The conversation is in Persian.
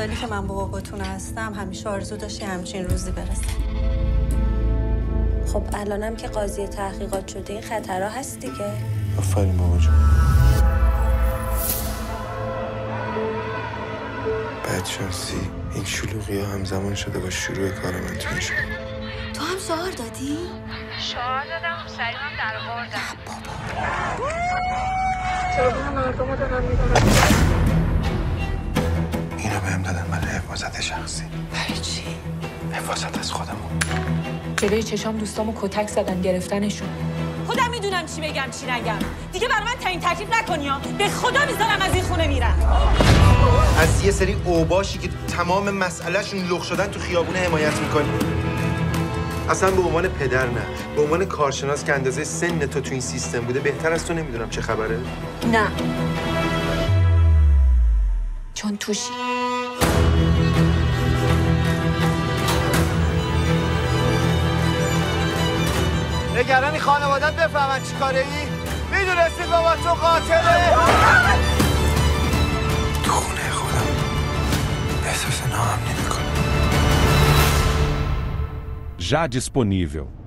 سالی که من با باباتون هستم همیشه آرزو داشتی همچین روزی برسه. خب الانم که قاضی تحقیقات شده این خطرها هست دیگه. آفرین بابا جون. بدشانسی این شلوغی ها همزمان شده با شروع کار من تو این شهر. تو هم شعار دادی؟ شعار دادم سریعم در آوردم. بابا چرا مردم دارن میدونن؟ اینو بهم دادن برای حفاظت شخصی. برای چی؟ حفاظت از خودمون. جلوی چشام دوستامو کتک زدن گرفتنشون. خودم میدونم چی بگم چی نگم. دیگه برای من تعیین تکلیف نکنی ها. به خدا میذارم از این خونه میرم. از یه سری اوباشی که تمام مسئلهشون لخ شدن تو خیابونه حمایت میکنی. اصلا به عنوان پدر نه، به عنوان کارشناس که اندازه سن تو این سیستم بوده بهتر از تو نمیدونم چه خبره. نه. چون توشی. نگرانی خانوادت بفهمن چی کاره ای؟ میدونستی بابا تو قاتله؟ تو خونه خودم احساس ناامنی میکنم. Já disponível.